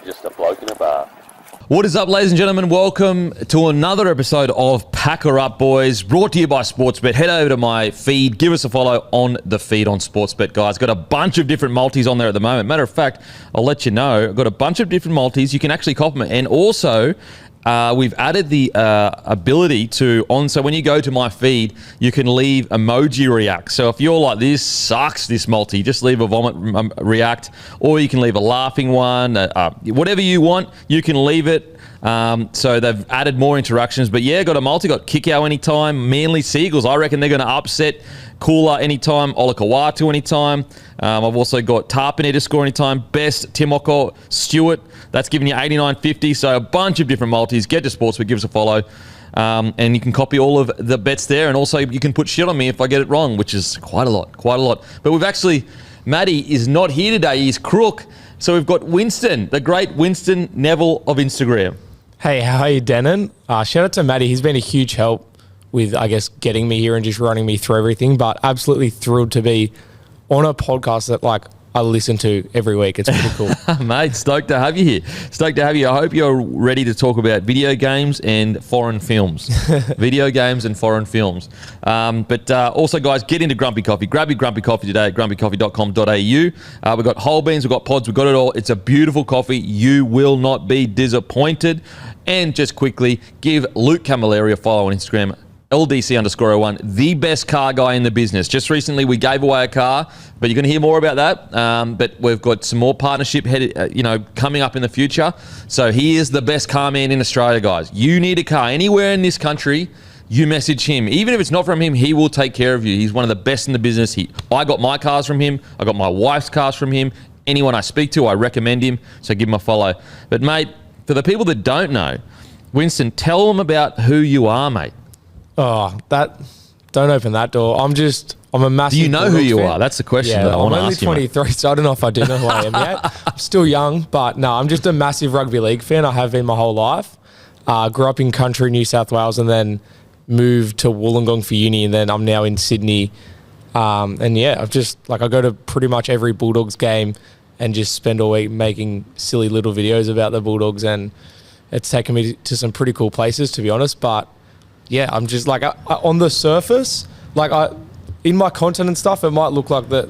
just a bloke in a bar. What is up, ladies and gentlemen? Welcome to another episode of Packer Up Boys, brought to you by Sportsbet. Head over to my feed, give us a follow on the feed on Sportsbet, guys. Got a bunch of different multis on there at the moment. Matter of fact, I'll let you know, I've got a bunch of different multis. You can actually copy them. And also, we've added the ability to, so when you go to my feed, you can leave emoji react. So if you're like, this sucks, this multi, just leave a vomit react, or you can leave a laughing one, whatever you want, you can leave it. So they've added more interactions. But yeah, got a multi, got Kikau anytime, Manly Seagulls. I reckon they're going to upset Kula anytime, Olakawatu anytime. I've also got Tarpany to score anytime, Best, Timoko, Stewart. That's giving you 89.50. So a bunch of different multis. Get to Sportsbet, give us a follow. And you can copy all of the bets there. And also you can put shit on me if I get it wrong, which is quite a lot. But we've actually, Matty is not here today. He's crook. So we've got Winston, the great Winston Neville of Instagram. Hey, how are you, Denon? Shout out to Matty. He's been a huge help with, I guess, getting me here and just running me through everything. But absolutely thrilled to be on a podcast that, like, I listen to every week. It's pretty cool. Mate, stoked to have you here. Stoked to have you. I hope you're ready to talk about video games and foreign films. Video games and foreign films. But also, guys, get into Grumpy Coffee. Grab your Grumpy Coffee today at grumpycoffee.com.au. We've got whole beans, we've got pods, we've got it all. It's a beautiful coffee. You will not be disappointed. And just quickly, give Luke Camilleri a follow on Instagram. LDC_01, the best car guy in the business. Just recently, we gave away a car, but you're going to hear more about that. But we've got some more partnership coming up in the future. So he is the best car man in Australia, guys. You need a car anywhere in this country, you message him. Even if it's not from him, he will take care of you. He's one of the best in the business. I got my cars from him. I got my wife's cars from him. Anyone I speak to, I recommend him. So give him a follow. But mate, for the people that don't know, Winston, tell them about who you are, mate. Oh, don't open that door. I'm a massive... Do you know who you are? That's the question that I want to ask you. I'm only 23, so I don't know if I do know who I am yet. I'm still young, but no, I'm just a massive rugby league fan. I have been my whole life. Grew up in country New South Wales and then moved to Wollongong for uni, and then I'm now in Sydney. And yeah, I go to pretty much every Bulldogs game and just spend all week making silly little videos about the Bulldogs, and it's taken me to some pretty cool places, to be honest, but yeah, I'm just like, on the surface, in my content and stuff, it might look like that,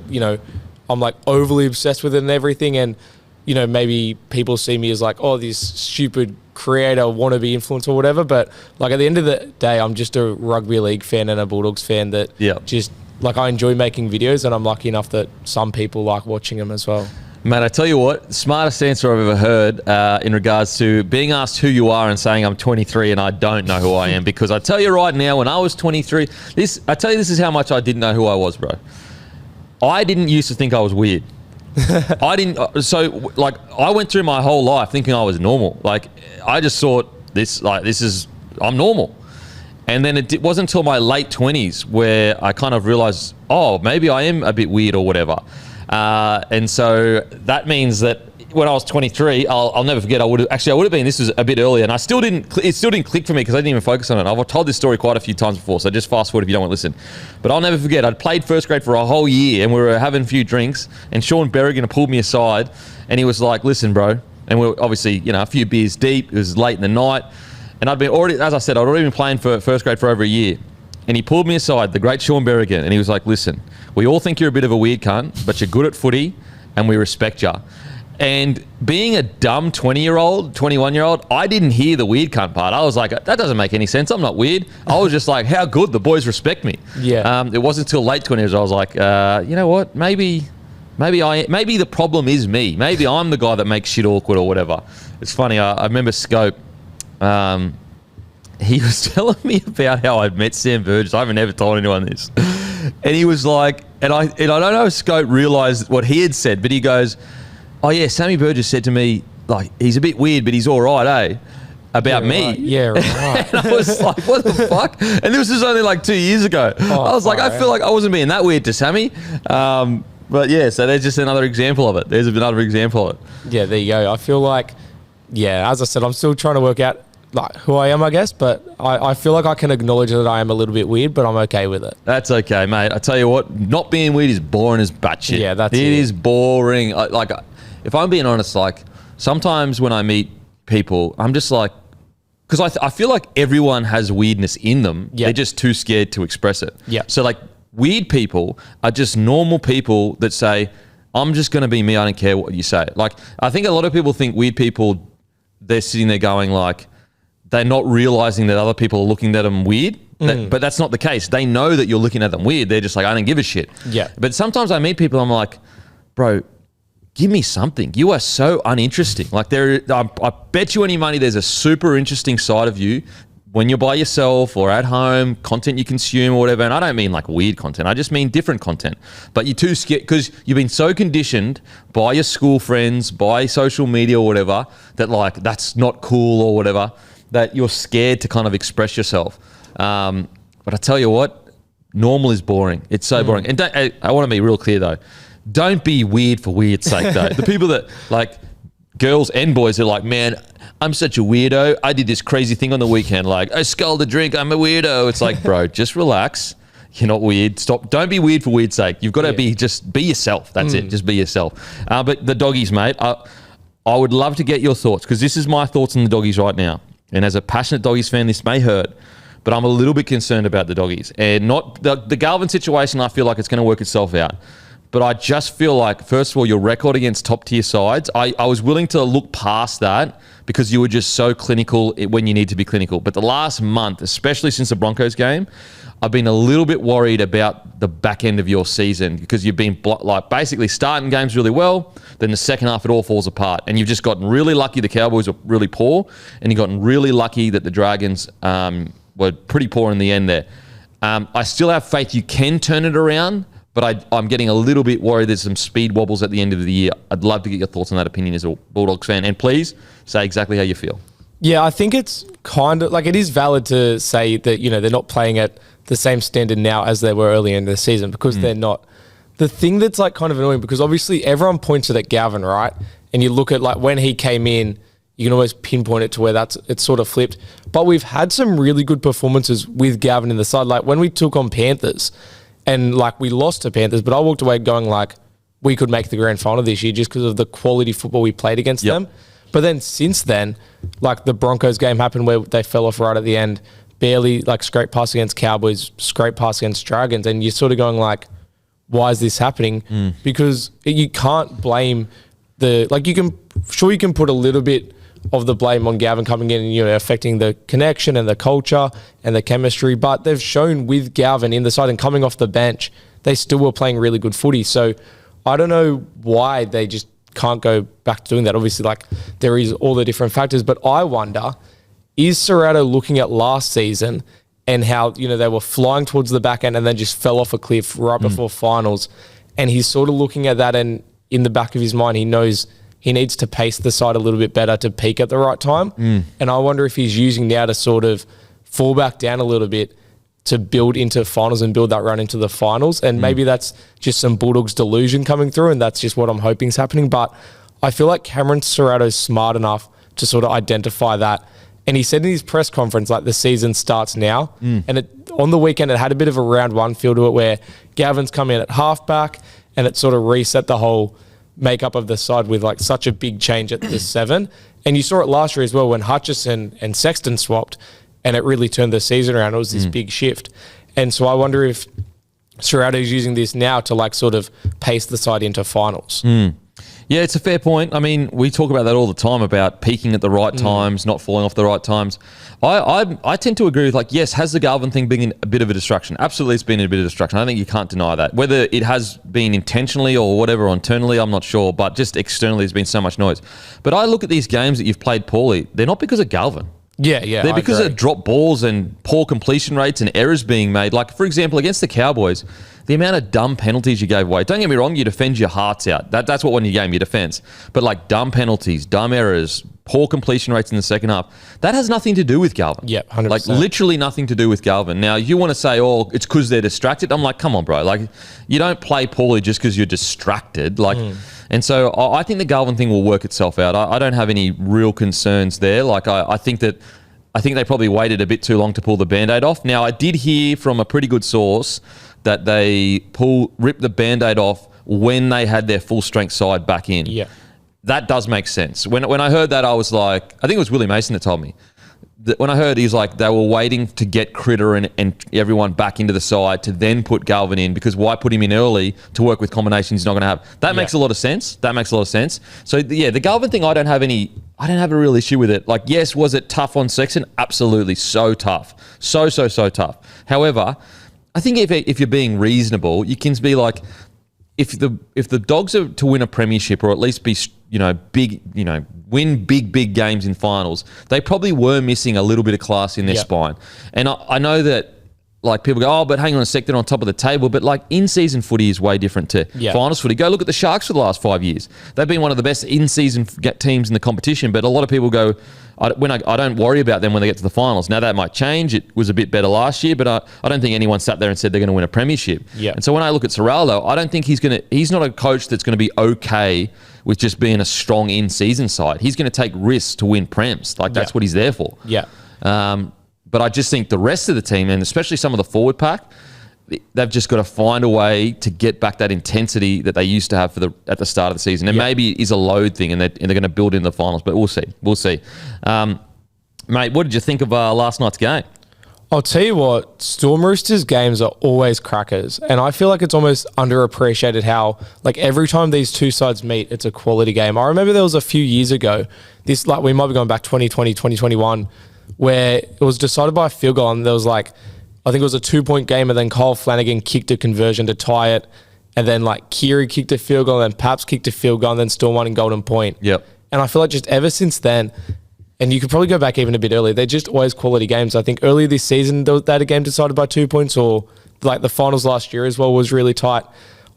I'm like overly obsessed with it and everything. And, maybe people see me as like, oh, this stupid creator, wannabe influencer or whatever. But like at the end of the day, I'm just a rugby league fan and a Bulldogs fan that just like, I enjoy making videos, and I'm lucky enough that some people like watching them as well. Mate, I tell you what, smartest answer I've ever heard in regards to being asked who you are and saying I'm 23 and I don't know who I am. Because I tell you right now, when I was 23, this is how much I didn't know who I was, bro. I didn't used to think I was weird. I went through my whole life thinking I was normal. Like, I just thought I'm normal. And then it wasn't until my late 20s where I kind of realized, oh, maybe I am a bit weird or whatever. And so that means that when I was 23, I'll never forget. I would have been. This was a bit earlier, and it still didn't click for me because I didn't even focus on it. I've told this story quite a few times before, so just fast forward if you don't want to listen. But I'll never forget. I'd played first grade for a whole year, and we were having a few drinks, and Sean Berrigan pulled me aside, and he was like, "Listen, bro," and we were obviously a few beers deep. It was late in the night, and I'd already been playing for first grade for over a year. And he pulled me aside, the great Sean Berrigan, and he was like, "Listen, we all think you're a bit of a weird cunt, but you're good at footy, and we respect you." And being a dumb 20-year-old, 21-year-old, I didn't hear the weird cunt part. I was like, that doesn't make any sense. I'm not weird. I was just like, how good, the boys respect me. Yeah. It wasn't until late 20s I was like, you know what? Maybe the problem is me. Maybe I'm the guy that makes shit awkward or whatever. It's funny. I remember Scope. He was telling me about how I'd met Sam Burgess. I haven't ever told anyone this. And he was like, and I don't know if Scope realised what he had said, but he goes, "Oh yeah, Sammy Burgess said to me, like, he's a bit weird, but he's all right, eh? About me." Right. Yeah, right. And I was like, what the fuck? And this was only like 2 years ago. I was like, I feel like I wasn't being that weird to Sammy. But yeah, so there's just another example of it. There's another example of it. Yeah, there you go. I feel like, as I said, I'm still trying to work out like who I am, I guess, but I feel like I can acknowledge that I am a little bit weird, but I'm okay with it. That's okay, mate. I tell you what, not being weird is boring as batshit. Yeah, that's it. It is boring. If I'm being honest, like, sometimes when I meet people, I'm just like, because I feel like everyone has weirdness in them. Yeah. They're just too scared to express it. Yeah. So like weird people are just normal people that say, I'm just going to be me. I don't care what you say. Like, I think a lot of people think weird people, they're sitting there going like, they're not realizing that other people are looking at them weird. But that's not the case. They know that you're looking at them weird. They're just like, I don't give a shit. Yeah. But sometimes I meet people, I'm like, bro, give me something. You are so uninteresting. Like I bet you any money there's a super interesting side of you when you're by yourself or at home, content you consume or whatever. And I don't mean like weird content. I just mean different content. But you're too scared because you've been so conditioned by your school friends, by social media or whatever, that like that's not cool or whatever, that you're scared to kind of express yourself. But I tell you what, normal is boring. It's so boring. And I want to be real clear though. Don't be weird for weird's sake though. The people that like girls and boys are like, man, I'm such a weirdo. I did this crazy thing on the weekend. Like I sculled a drink. I'm a weirdo. It's like, bro, just relax. You're not weird. Stop. Don't be weird for weird's sake. You've got to be yourself. That's it. Just be yourself. But the Doggies, mate, I would love to get your thoughts because this is my thoughts on the Doggies right now. And as a passionate Doggies fan, this may hurt, but I'm a little bit concerned about the Doggies. And not the Galvin situation, I feel like it's going to work itself out. But I just feel like, first of all, your record against top-tier sides, I was willing to look past that because you were just so clinical when you need to be clinical. But the last month, especially since the Broncos game, I've been a little bit worried about the back end of your season because you've been like basically starting games really well, then the second half it all falls apart. And you've just gotten really lucky the Cowboys were really poor, and you've gotten really lucky that the Dragons were pretty poor in the end there. I still have faith you can turn it around, but I'm getting a little bit worried there's some speed wobbles at the end of the year. I'd love to get your thoughts on that opinion as a Bulldogs fan. And please say exactly how you feel. Yeah, I think it's kind of like it is valid to say that, you know, they're not playing at the same standard now as they were earlier in the season because they're not. The thing that's like kind of annoying because obviously everyone points it at Gavin, right? And you look at like when he came in, you can always pinpoint it to where it's sort of flipped. But we've had some really good performances with Gavin in the side. Like when we took on Panthers and like we lost to Panthers, but I walked away going like we could make the grand final this year just because of the quality football we played against them. But then since then, like the Broncos game happened where they fell off right at the end, barely like scrape pass against Cowboys, scrape pass against Dragons. And you're sort of going like, why is this happening? Because you can't blame you can put a little bit of the blame on Gavin coming in and, you know, affecting the connection and the culture and the chemistry. But they've shown with Gavin in the side and coming off the bench, they still were playing really good footy. So I don't know why they just can't go back to doing that. Obviously, like there is all the different factors, but I wonder, is Serrato looking at last season and how, you know, they were flying towards the back end and then just fell off a cliff right before finals. And he's sort of looking at that, and in the back of his mind, he knows he needs to pace the side a little bit better to peak at the right time. And I wonder if he's using now to sort of fall back down a little bit to build into finals and build that run into the finals. And maybe that's just some Bulldogs delusion coming through, and that's just what I'm hoping is happening. But I feel like Cameron Serrato's smart enough to sort of identify that. And he said in his press conference, like, the season starts now. And on the weekend, it had a bit of a round one feel to it where Gavin's come in at halfback and it sort of reset the whole makeup of the side with like such a big change at the 7. And you saw it last year as well when Hutchison and Sexton swapped and it really turned the season around. It was this big shift. And so I wonder if Serrato's using this now to like sort of pace the side into finals. Yeah, it's a fair point. I mean, we talk about that all the time about peaking at the right times, not falling off the right times. I tend to agree with, like, yes, has the Galvin thing been a bit of a distraction? Absolutely, it's been a bit of a distraction. I think you can't deny that. Whether it has been intentionally or whatever, internally, I'm not sure. But just externally, there's been so much noise. But I look at these games that you've played poorly. They're not because of Galvin. Yeah. They're because of drop balls and poor completion rates and errors being made. Like, for example, against the Cowboys, the amount of dumb penalties you gave away. Don't get me wrong, you defend your hearts out. That's what won your game, your defence. But like dumb penalties, dumb errors, poor completion rates in the second half, that has nothing to do with Galvin. Yeah, 100%. Like literally nothing to do with Galvin. Now, you want to say, oh, it's because they're distracted. I'm like, come on, bro. Like, you don't play poorly just because you're distracted. Like, and so I think the Galvin thing will work itself out. I don't have any real concerns there. Like, I think they probably waited a bit too long to pull the Band-Aid off. Now, I did hear from a pretty good source that they ripped the Band-Aid off when they had their full-strength side back in. Yeah. that does make sense. When I heard that, I was like, I think it was Willie Mason that told me. When I heard he's like, they were waiting to get Critter and everyone back into the side to then put Galvin in, because why put him in early to work with combinations he's not going to have? That makes a lot of sense. So yeah, the Galvin thing, I don't have a real issue with it. Like, yes, was it tough on Sexton? Absolutely, so tough. So tough. However, I think if you're being reasonable, you can be like, if the Dogs are to win a premiership, or at least be, big, win big games in finals, they probably were missing a little bit of class in their spine. And I know that, like, people go, oh, but hang on a sec, they're on top of the table. But, like, in-season footy is way different to finals footy. Go look at the Sharks for the last 5 years. They've been one of the best in-season teams in the competition. But a lot of people go, I don't worry about them when they get to the finals. Now, that might change. It was a bit better last year, but I don't think anyone sat there and said they're going to win a premiership. And so when I look at Serraldo, I don't think he's not a coach that's going to be okay with just being a strong in-season side. He's going to take risks to win prems. Like, that's what he's there for. But I just think the rest of the team, and especially some of the forward pack, they've just got to find a way to get back that intensity that they used to have at the start of the season. And maybe it is a load thing, and they're going to build in the finals, but we'll see. Mate, what did you think of last night's game? I'll tell you what, Storm Roosters games are always crackers. And I feel like it's almost underappreciated how, like, every time these two sides meet, it's a quality game. I remember there was a few years ago, we might be going back 2020, 2021, where it was decided by a field goal, and there was like, I think it was a 2-point game, and then Kyle Flanagan kicked a conversion to tie it, and then like Keary kicked a field goal, and then Paps kicked a field goal, and then Storm won in Golden Point. And I feel like just ever since then, and you could probably go back even a bit earlier, they're just always quality games. I think earlier this season, they had a game decided by 2 points, or like the finals last year as well was really tight.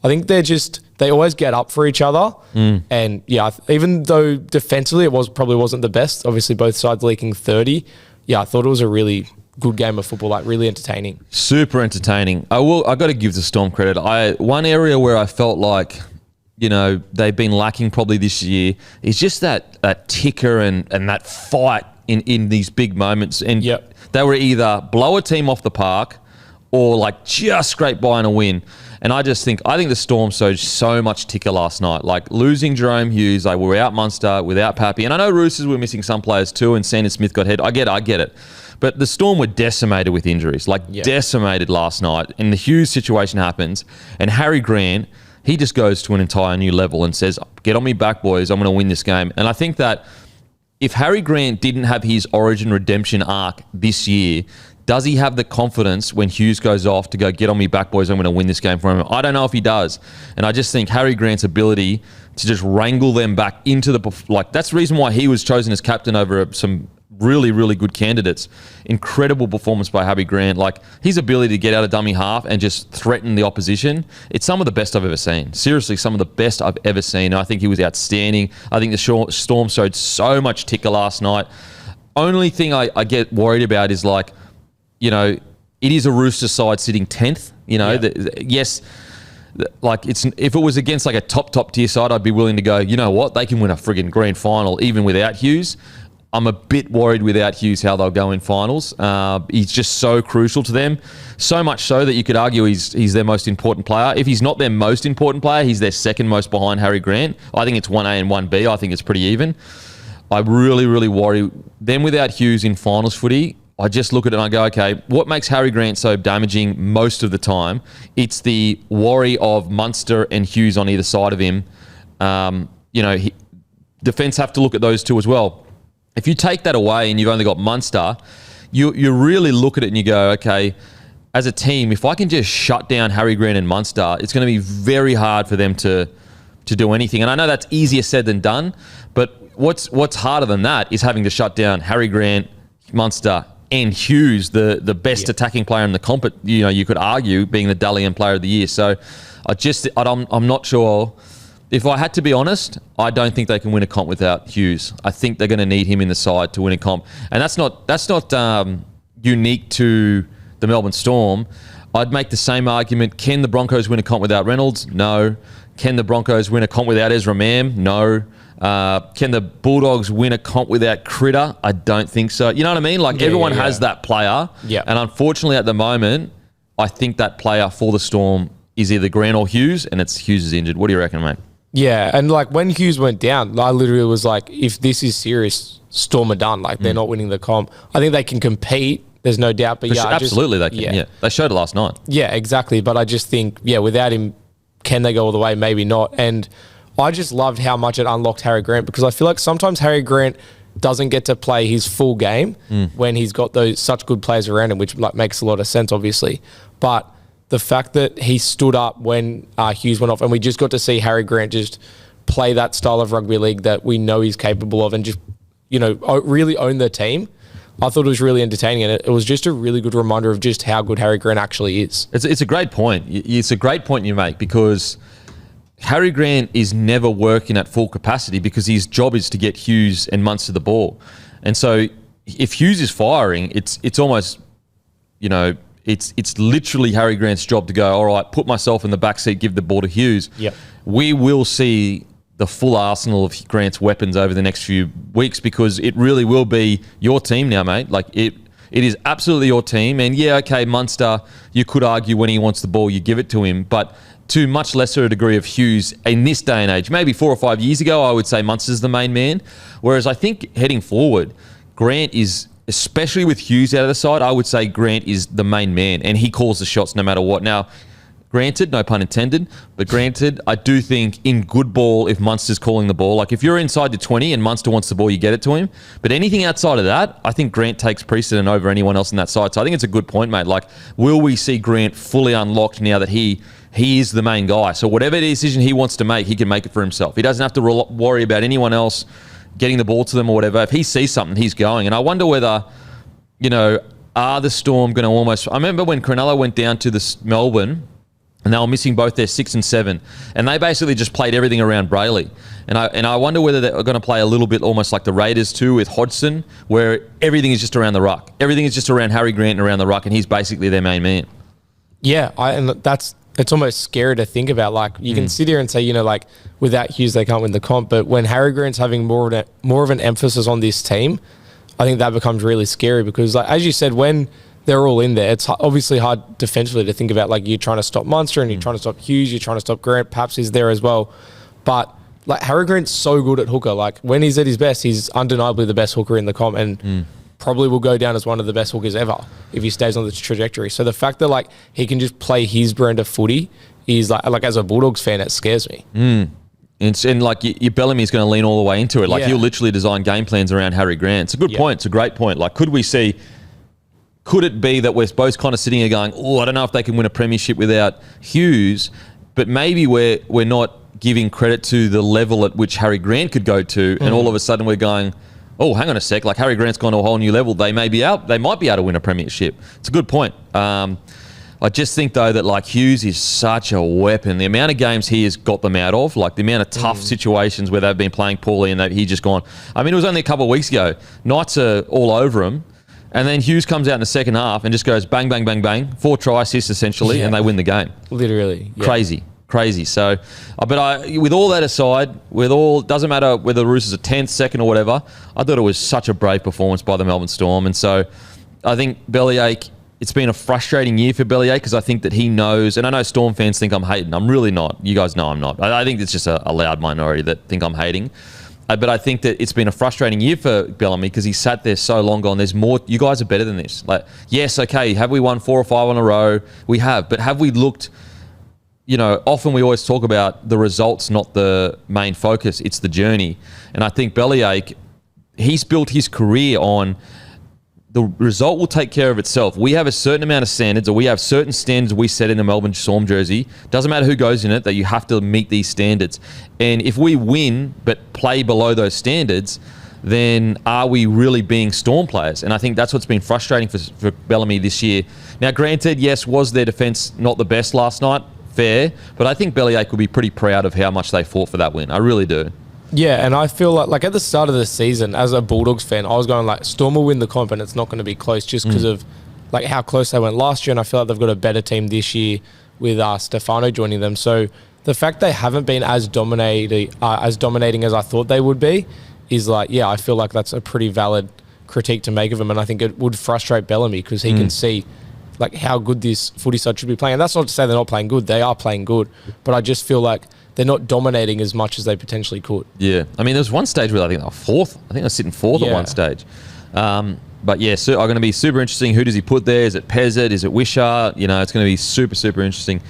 I think they always get up for each other. And yeah, even though defensively it probably wasn't the best, obviously both sides leaking 30. Yeah, I thought it was a really good game of football, like really entertaining. Super entertaining. I got to give the Storm credit. One area where I felt like, they've been lacking probably this year is just that ticker and that fight in these big moments. And they were either blow a team off the park or like just scrape by in a win. And I think the Storm showed so much ticker last night. Like losing Jerome Hughes, like we're out Munster, without Pappy. And I know Roosters were missing some players too, and Sandon Smith got hit. I get it. But the Storm were decimated with injuries, decimated last night. And the Hughes situation happens, and Harry Grant, he just goes to an entire new level and says, get on me back, boys, I'm going to win this game. And I think that if Harry Grant didn't have his origin redemption arc this year, does he have the confidence when Hughes goes off to go, get on me back, boys, I'm going to win this game for him? I don't know if he does. And I just think Harry Grant's ability to just wrangle them back into that's the reason why he was chosen as captain over some really, really good candidates. Incredible performance by Harry Grant. Like, his ability to get out of dummy half and just threaten the opposition, it's some of the best I've ever seen. Seriously, some of the best I've ever seen. I think he was outstanding. I think the Storm showed so much ticker last night. Only thing I get worried about is like, it is a Rooster side sitting 10th. Yes, like if it was against like a top tier side, I'd be willing to go, you know what, they can win a friggin' grand final even without Hughes. I'm a bit worried without Hughes how they'll go in finals. He's just so crucial to them. So much so that you could argue he's their most important player. If he's not their most important player, he's their second most behind Harry Grant. I think it's 1A and 1B. I think it's pretty even. I really, really worry. Them without Hughes in finals footy, I just look at it and I go, okay, what makes Harry Grant so damaging most of the time? It's the worry of Munster and Hughes on either side of him. Defence have to look at those two as well. If you take that away and you've only got Munster, you really look at it and you go, okay, as a team, if I can just shut down Harry Grant and Munster, it's going to be very hard for them to do anything. And I know that's easier said than done, but what's harder than that is having to shut down Harry Grant, Munster, and Hughes, the best attacking player in the comp. You could argue being the Dalian Player of the Year. So I'm not sure. If I had to be honest, I don't think they can win a comp without Hughes. I think they're going to need him in the side to win a comp, and that's not unique to the Melbourne Storm. I'd make the same argument. Can the Broncos win a comp without Reynolds? No. Can the Broncos win a comp without Ezra Mam? No. Can the Bulldogs win a comp without Critter? I don't think so. You know what I mean? Like everyone has that player. Yeah. And unfortunately at the moment, I think that player for the Storm is either Grant or Hughes, and it's Hughes is injured. What do you reckon, mate? Yeah, and like when Hughes went down, I literally was like, if this is serious, Storm are done. Like they're not winning the comp. I think they can compete. There's no doubt. But absolutely they can. Yeah, they showed it last night. Yeah, exactly. But I just think, without him, can they go all the way? Maybe not. And I just loved how much it unlocked Harry Grant, because I feel like sometimes Harry Grant doesn't get to play his full game when he's got those such good players around him, which like makes a lot of sense, obviously. But the fact that he stood up when Hughes went off, and we just got to see Harry Grant just play that style of rugby league that we know he's capable of, and just, really own the team. I thought it was really entertaining, and it was just a really good reminder of just how good Harry Grant actually is. It's a great point. It's a great point you make, because Harry Grant is never working at full capacity because his job is to get Hughes and Munster the ball. And so if Hughes is firing, it's almost, it's literally Harry Grant's job to go, all right, put myself in the back seat, give the ball to Hughes. Yep. We will see the full arsenal of Grant's weapons over the next few weeks, because it really will be your team now, mate. Like it is absolutely your team. And yeah, okay, Munster, you could argue when he wants the ball, you give it to him. But to much lesser a degree of Hughes in this day and age, maybe 4 or 5 years ago, I would say Munster's the main man. Whereas I think heading forward, Grant is, especially with Hughes out of the side, I would say Grant is the main man, and he calls the shots no matter what. Now, granted, no pun intended, but granted, I do think in good ball, if Munster's calling the ball, like if you're inside the 20 and Munster wants the ball, you get it to him. But anything outside of that, I think Grant takes precedent over anyone else in that side. So I think it's a good point, mate. Like, will we see Grant fully unlocked now that he is the main guy? So whatever decision he wants to make, he can make it for himself. He doesn't have to worry about anyone else getting the ball to them or whatever. If he sees something, he's going. And I wonder whether, are the Storm going to almost... I remember when Cronulla went down to Melbourne, and they were missing both their 6 and 7, and they basically just played everything around Brayley. And I wonder whether they're going to play a little bit almost like the Raiders too with Hodgson, where everything is just around the ruck. Everything is just around Harry Grant and around the ruck, and he's basically their main man. Yeah, it's almost scary to think about. Like, you can sit here and say, like, without Hughes they can't win the comp, but when Harry Grant's having more of an emphasis on this team, I think that becomes really scary, because, like, as you said, when they're all in there, it's obviously hard defensively to think about, like, you're trying to stop Munster and you're trying to stop Hughes, you're trying to stop Grant, perhaps he's there as well. But, like, Harry Grant's so good at hooker. Like, when he's at his best, he's undeniably the best hooker in the comp, and probably will go down as one of the best hookers ever if he stays on this trajectory. So the fact that, like, he can just play his brand of footy is, like as a Bulldogs fan, it scares me. And like, your Bellamy's going to lean all the way into it. Like, he'll literally design game plans around Harry Grant. It's a good point. It's a great point. Like, could it be that we're both kind of sitting here going, I don't know if they can win a premiership without Hughes, but maybe we're not giving credit to the level at which Harry Grant could go to, and all of a sudden we're going, oh, hang on a sec, like Harry Grant's gone to a whole new level. They might be able to win a premiership. It's a good point. I just think, though, that, like, Hughes is such a weapon. The amount of games he has got them out of, like the amount of tough situations where they've been playing poorly and he just gone. I mean, it was only a couple of weeks ago. Knights are all over him. And then Hughes comes out in the second half and just goes bang, bang, bang, bang. 4 try assists, essentially, and they win the game. Literally. Yeah. Crazy. So, with all that aside, doesn't matter whether the Roosters are 10th, 2nd or whatever, I thought it was such a brave performance by the Melbourne Storm. And so I think Bellyache, it's been a frustrating year for Bellyache, because I think that he knows, and I know Storm fans think I'm hating. I'm really not. You guys know I'm not. I think it's just a loud minority that think I'm hating. But I think that it's been a frustrating year for Bellamy, because he sat there so long gone, there's more. You guys are better than this. Like, yes, okay, have we won 4 or 5 in a row? We have. But have we looked... often we always talk about the results, not the main focus. It's the journey. And I think Bellyache, he's built his career on the result will take care of itself. We have a certain amount of standards, or we have certain standards we set in the Melbourne Storm jersey. Doesn't matter who goes in it, that you have to meet these standards. And if we win but play below those standards, then are we really being Storm players? And I think that's what's been frustrating for Bellamy this year. Now, granted, yes, was their defence not the best last night? Fair, but I think Bellyache will be pretty proud of how much they fought for that win. I really do. Yeah, and I feel like at the start of the season, as a Bulldogs fan, I was going like, Storm will win the comp and it's not going to be close, just because of like how close they went last year, and I feel like they've got a better team this year with Stefano joining them. So the fact they haven't been as dominating as I thought they would be is like, I feel like that's a pretty valid critique to make of them, and I think it would frustrate Bellamy, because he can see like how good this footy side should be playing. And that's not to say they're not playing good. They are playing good. But I just feel like they're not dominating as much as they potentially could. Yeah. I mean, there was one stage where I think they were fourth. I think they were sitting fourth at one stage. But yeah, so I'm going to be super interesting. Who does he put there? Is it Pezzett? Is it Wishart? You know, it's going to be super, super interesting.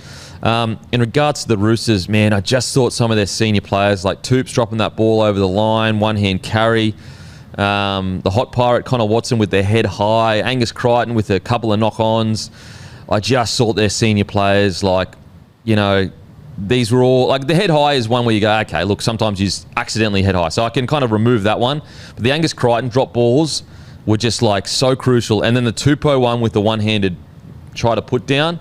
In regards to the Roosters, man, I just thought some of their senior players, like Toops dropping that ball over the line, one-hand carry, the hot pirate Connor Watson with their head high, Angus Crichton with a couple of knock-ons. I just thought their senior players, like, you know, these were all, like the head high is one where you go, okay, look, sometimes you just accidentally head high. So I can kind of remove that one. But the Angus Crichton drop balls were just like so crucial. And then the Tupou one with the one-handed try to put down.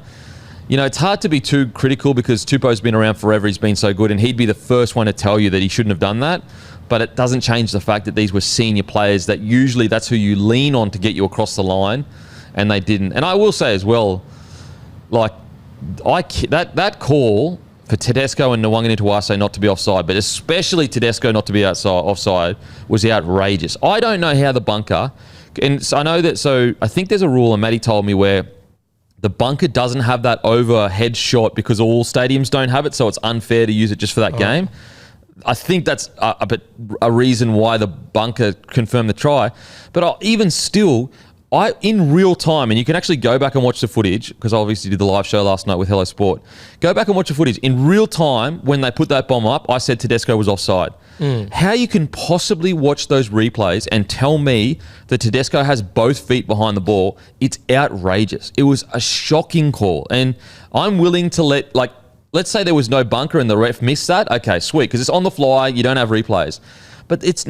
You know, it's hard to be too critical because Tupou's been around forever. He's been so good and he'd be the first one to tell you that he shouldn't have done that. But it doesn't change the fact that these were senior players that usually that's who you lean on to get you across the line, and they didn't. And I will say as well, like, that call for Tedesco and Nwanganituwase not to be offside, but especially Tedesco not to be offside, was outrageous. I don't know how the bunker, and so I know that, so I think there's a rule, and Matty told me, where the bunker doesn't have that overhead shot because all stadiums don't have it, so it's unfair to use it just for that game. I think that's a reason why the bunker confirmed the try. But even still, in real time, and you can actually go back and watch the footage, because I obviously did the live show last night with Hello Sport. Go back and watch the footage. In real time, when they put that bomb up, I said Tedesco was offside. How you can possibly watch those replays and tell me that Tedesco has both feet behind the ball, it's outrageous. It was a shocking call. And I'm willing to let's say there was no bunker and the ref missed that. Okay, sweet, because it's on the fly, you don't have replays. But it's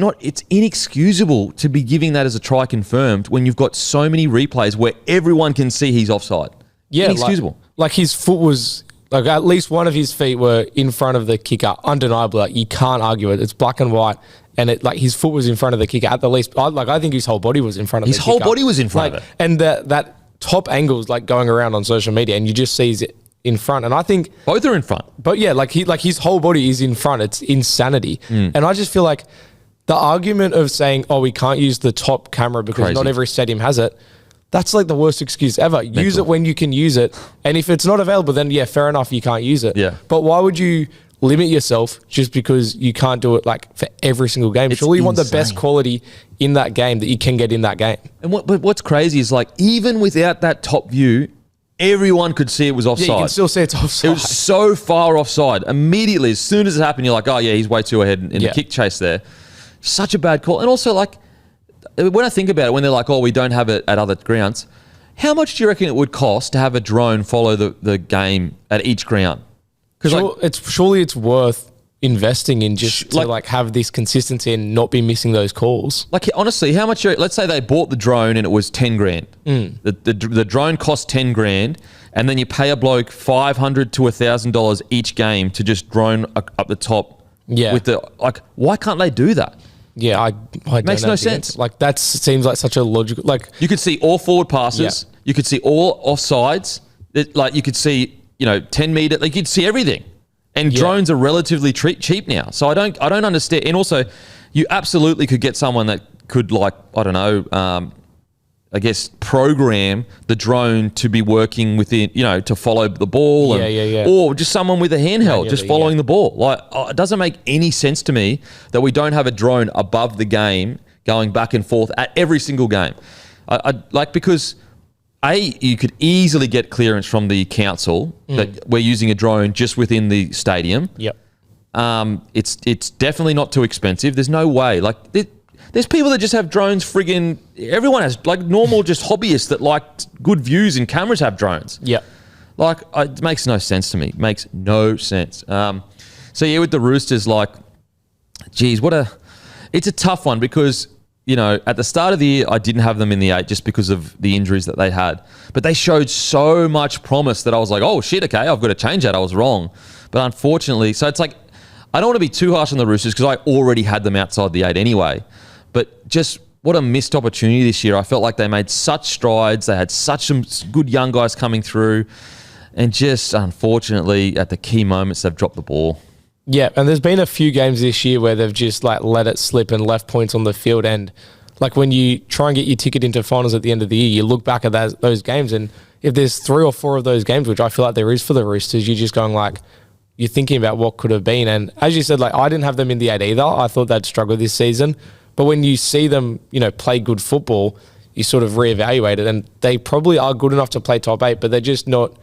inexcusable to be giving that as a try confirmed when you've got so many replays where everyone can see he's offside. Yeah, inexcusable. Like his foot was, like at least one of his feet were in front of the kicker, undeniably. Like you can't argue it. It's black and white. And his foot was in front of the kicker at the least. I think his whole body was in front of the kicker. His whole body was in front of it. And that top angle's like going around on social media and you just see it in front. And I think both are in front. But yeah, his whole body is in front. It's insanity. And I just feel like the argument of saying, oh, we can't use the top camera because not every stadium has it, that's like the worst excuse ever. Use it when you can use it. And if it's not available, then yeah, fair enough, you can't use it. Yeah. But why would you limit yourself just because you can't do it like for every single game? Surely you want the best quality in that game that you can get in that game. And what's crazy is, like, even without that top view, everyone could see it was offside. Yeah, you can still see it's offside. It was so far offside. Immediately, as soon as it happened, you're like, oh yeah, he's way too ahead in the kick chase there. Such a bad call. And also, like, when I think about it, when they're like, oh, we don't have it at other grounds, how much do you reckon it would cost to have a drone follow the game at each ground? Because surely it's worth investing in just to have this consistency and not be missing those calls. Like, honestly, how much? Let's say they bought the drone and it was 10 grand. The drone cost 10 grand, and then you pay a bloke $500 to $1,000 each game to just drone up the top. Yeah. With why can't they do that? Yeah, I don't makes no sense. Like, that seems like such a logical, like, you could see all forward passes. Yeah. You could see all offsides. You could see, 10 meter. Like, you'd see everything. And drones are relatively cheap now. So I don't understand. And also, you absolutely could get someone that could, program the drone to be working within, to follow the ball. Or just someone with a handheld just following the ball. It doesn't make any sense to me that we don't have a drone above the game going back and forth at every single game. Because you could easily get clearance from the council that we're using a drone just within the stadium. Yep. It's definitely not too expensive. There's no way. There's people that just have drones friggin'... Everyone has, normal just hobbyists that like good views and cameras have drones. Yeah. It makes no sense to me. Makes no sense. So yeah, with the Roosters, it's a tough one because, at the start of the year, I didn't have them in the 8 just because of the injuries that they had. But they showed so much promise that I was like, oh shit, okay, I've got to change that. I was wrong. But unfortunately, so it's like, I don't want to be too harsh on the Roosters because I already had them outside the 8 anyway. But just what a missed opportunity this year. I felt like they made such strides. They had such some good young guys coming through. And just, unfortunately, at the key moments, they've dropped the ball. Yeah, and there's been a few games this year where they've just let it slip and left points on the field. And when you try and get your ticket into finals at the end of the year, you look back at those games. And if there's 3 or 4 of those games, which I feel like there is for the Roosters, you're just going you're thinking about what could have been. And as you said, like I didn't have them in the 8 either. I thought they'd struggle this season. But when you see them, play good football, you sort of reevaluate it. And they probably are good enough to play top 8, but they're just not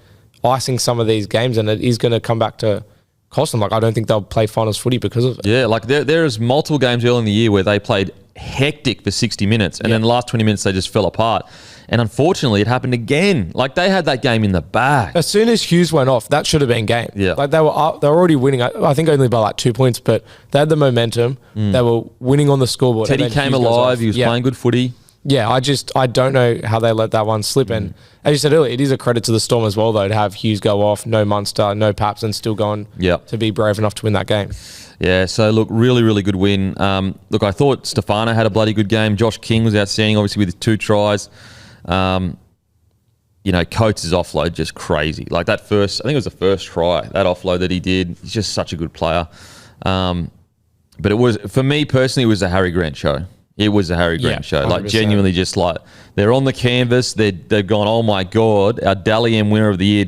icing some of these games. And it is going to come back to cost them. Like I don't think they'll play finals footy because of it. Yeah, like there's multiple games early in the year where they played hectic for 60 minutes. And then the last 20 minutes, they just fell apart. And unfortunately, it happened again. Like they had that game in the bag. As soon as Hughes went off, that should have been game. Yeah. Like they were already winning. I think only by like 2 points, but they had the momentum. They were winning on the scoreboard. Teddy came alive. He was playing good footy. Yeah, I don't know how they let that one slip. And as you said earlier, it is a credit to the Storm as well, though, to have Hughes go off, no Munster, no Paps, and still going to be brave enough to win that game. Yeah, so look, really, really good win. Look, I thought Stefano had a bloody good game. Josh King was outstanding, obviously, with his 2 tries. Coates' offload, just crazy. Like that first, I think it was the first try, that offload that he did. He's just such a good player. But it was, for me personally, it was a Harry Grant show. It was a Harry Grant show. 100%. Like genuinely just like, they're on the canvas. They've gone, oh my God, our Dally M winner of the year,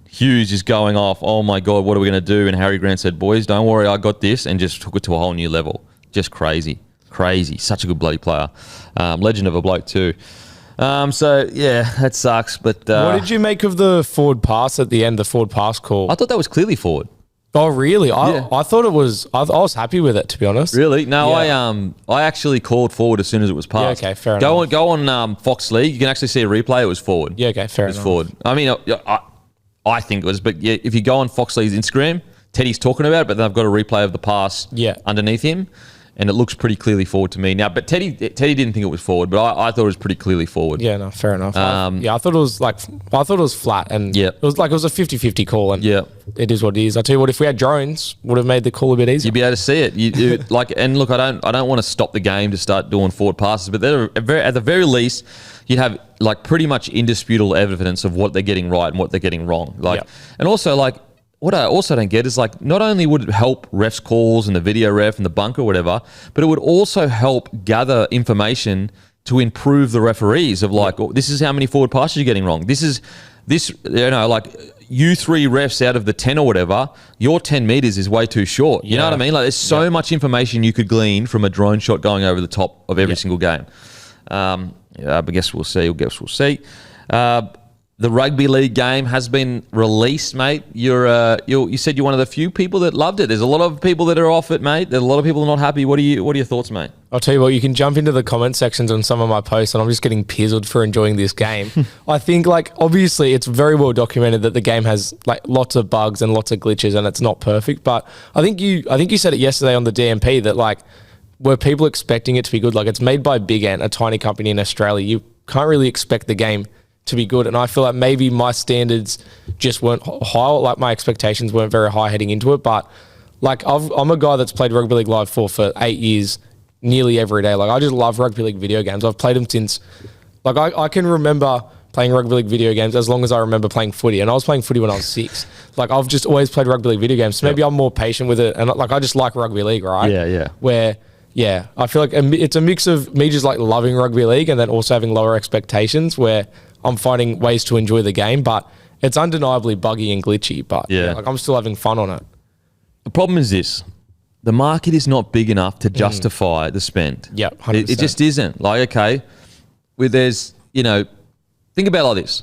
Hughes is going off. Oh my God, what are we going to do? And Harry Grant said, boys, don't worry, I got this, and just took it to a whole new level. Just crazy. Such a good bloody player. Legend of a bloke too. So yeah, that sucks. But what did you make of the forward pass at the end, the forward pass call? I thought that was clearly forward. Oh really? I thought it was. I was happy with it, to be honest. Really? No, I actually called forward as soon as it was passed. Yeah, okay, fair enough. Go on Fox League. You can actually see a replay. It was forward. Yeah, okay, fair enough. It was forward. I mean, I think it was, but yeah, if you go on Fox League's Instagram, Teddy's talking about it, but then I've got a replay of the pass underneath him. And it looks pretty clearly forward to me now. But Teddy didn't think it was forward, but I thought it was pretty clearly forward. Yeah, no, fair enough. I thought it was flat, and it was a 50-50 call, and it is what it is. I tell you what, if we had drones, would have made the call a bit easier. You'd be able to see it. And look, I don't want to stop the game to start doing forward passes, but at the very least, you'd have like pretty much indisputable evidence of what they're getting right and what they're getting wrong. And also like. What I also don't get is like, not only would it help refs calls and the video ref and the bunker or whatever, but it would also help gather information to improve the referees of like, this is how many forward passes you're getting wrong. Like you 3 refs out of the 10 or whatever, your 10 meters is way too short. You know what I mean? Like there's so much information you could glean from a drone shot going over the top of every single game. I guess we'll see. The Rugby League game has been released, mate. You said you're one of the few people that loved it. There's a lot of people that are off it, mate. There's a lot of people not happy. What are your thoughts, mate? I'll tell you what, you can jump into the comment sections on some of my posts, and I'm just getting pizzled for enjoying this game. I think, like, obviously it's very well documented that the game has like lots of bugs and lots of glitches, and it's not perfect. But I think you said it yesterday on the DMP that like, were people expecting it to be good? Like, it's made by Big Ant, a tiny company in Australia. You can't really expect the game to be good, and I feel like maybe my standards just weren't high, like my expectations weren't very high heading into it. But like I'm a guy that's played Rugby League Live for 8 years, nearly every day. Like I just love Rugby League video games. I've played them since, like I can remember playing Rugby League video games as long as I remember playing footy, and I was playing footy when I was 6. Like I've just always played Rugby League video games, so maybe I'm more patient with it, and like I just like Rugby League, right? Yeah, I feel like it's a mix of me just like loving Rugby League and then also having lower expectations where I'm finding ways to enjoy the game, but it's undeniably buggy and glitchy, but like I'm still having fun on it. The problem is this. The market is not big enough to justify the spend. Yeah, 100%. It just isn't. Like, okay, think about it like this.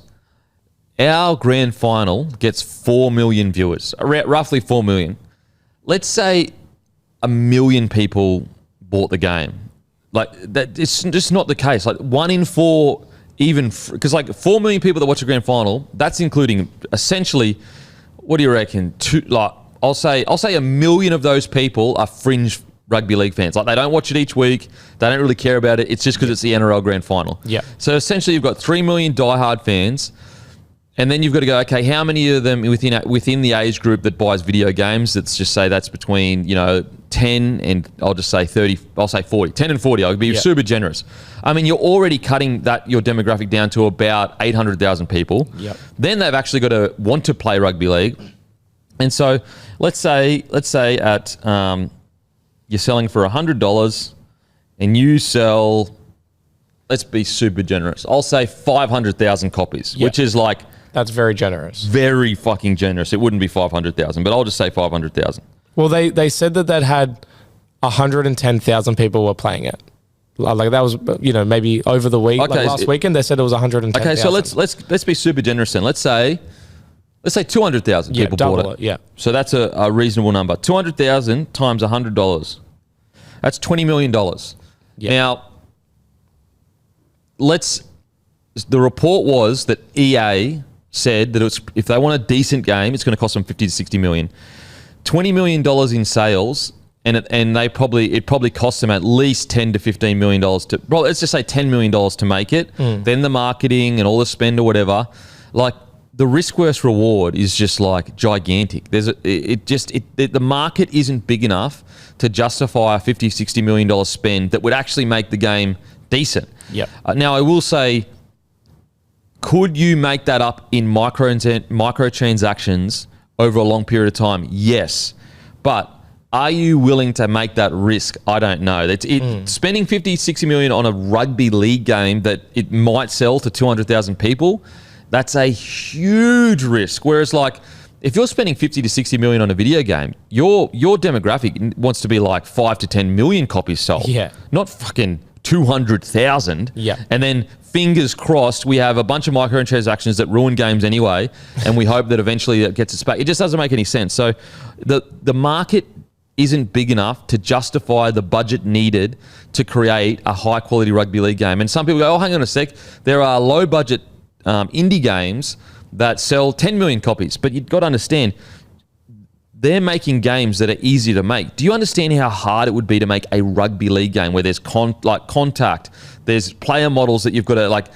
Our grand final gets 4 million viewers, roughly 4 million. Let's say 1 million people bought the game. Like, that it's just not the case. Like, 1 in 4... because like 4 million people that watch a grand final, that's including essentially, what do you reckon? I'll say 1 million of those people are fringe rugby league fans. Like they don't watch it each week. They don't really care about it. It's just because it's the NRL grand final. Yeah. So essentially you've got 3 million diehard fans. And then you've got to go, okay, how many of them within the age group that buys video games? Let's just say that's between, 10 and I'll just say 30, I'll say 40. 10 and 40, I'll be super generous. I mean, you're already cutting your demographic down to about 800,000 people. Yep. Then they've actually got to want to play rugby league. And so let's say at you're selling for $100 and you sell let's be super generous. I'll say 500,000 copies, which is like that's very generous. Very fucking generous. It wouldn't be 500,000, but I'll just say 500,000. Well, they said that had 110,000 people were playing it. Like that was, maybe over the week, like last weekend, they said it was 110,000. Okay, so let's be super generous then. Let's say 200,000 people bought it. Yeah. So that's a reasonable number. 200,000 times $100. That's $20 million. Yeah. Now, the report was that EA said that if they want a decent game, it's going to cost them 50 to 60 million. $20 million in sales, and it probably costs them at least $10 to $15 million to, well, let's just say $10 million to make it. Then the marketing and all the spend or whatever, like the risk versus reward is just like gigantic. The market isn't big enough to justify a $50, $60 million spend that would actually make the game decent. Yep. Now I will say, could you make that up in microtransactions over a long period of time? Yes. But are you willing to make that risk? I don't know. Spending 50, 60 million on a rugby league game that it might sell to 200,000 people, that's a huge risk. Whereas like, if you're spending 50 to 60 million on a video game, your demographic wants to be like 5 to 10 million copies sold. Yeah. Not fucking 200,000. Yeah. And then fingers crossed, we have a bunch of microtransactions that ruin games anyway, and we hope that eventually it gets its back. It just doesn't make any sense. So the market isn't big enough to justify the budget needed to create a high quality rugby league game. And some people go, oh, hang on a sec. There are low budget indie games that sell 10 million copies, but you've got to understand, they're making games that are easy to make. Do you understand how hard it would be to make a rugby league game where there's contact, there's player models that you've got to like?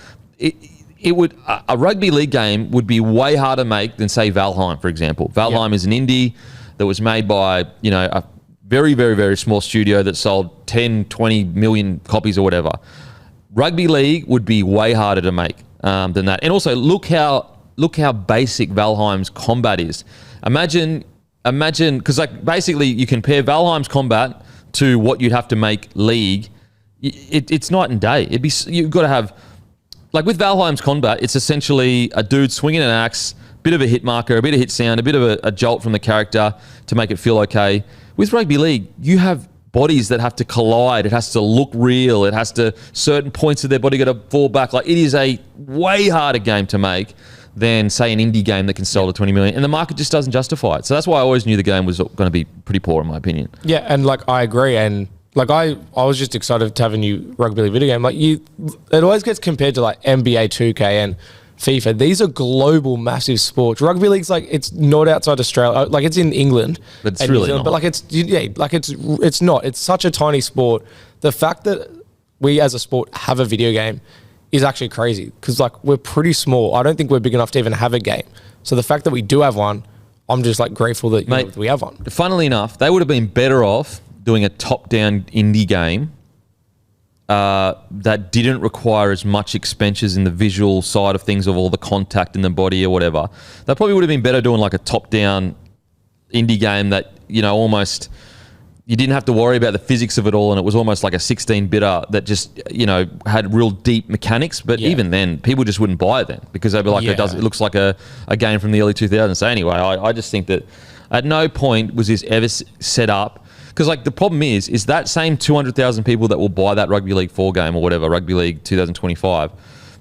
A rugby league game would be way harder to make than say Valheim, for example. Valheim is an indie that was made by a very, very, very small studio that sold 10, 20 million copies or whatever. Rugby league would be way harder to make than that. And also look how basic Valheim's combat is. Imagine, because like basically you compare Valheim's combat to what you'd have to make League. It's night and day. You've got to have, like with Valheim's combat, it's essentially a dude swinging an axe, bit of a hit marker, a bit of hit sound, a bit of a jolt from the character to make it feel okay. With Rugby League, you have bodies that have to collide. It has to look real. It has to, certain points of their body got to fall back. Like it is a way harder game to make than say an indie game that can sell to 20 million, and the market just doesnn't justify it. So that's why I always knew the game was going to be pretty poor in my opinion. Yeah, and like I agree, and like I was just excited to have a new rugby league video game. Like it always gets compared to like NBA 2K and FIFA. These are global, massive sports. Rugby league's like, it's not outside Australia. Like it's in England, but it's really not. But like it's not. It's such a tiny sport. The fact that we as a sport have a video game is actually crazy, because like we're pretty small. I don't think we're big enough to even have a game. So the fact that we do have one, I'm just like grateful that we have one. Funnily enough, they would have been better off doing a top-down indie game that didn't require as much expenses in the visual side of things, of all the contact in the body or whatever. They probably would have been better doing like a top-down indie game that, almost, you didn't have to worry about the physics of it all, and it was almost like a 16-bitter that just, had real deep mechanics. But even then, people just wouldn't buy it then, because they'd be like, it looks like a game from the early 2000s. So anyway, I just think that at no point was this ever set up. Because like the problem is that same 200,000 people that will buy that Rugby League 4 game or whatever, Rugby League 2025,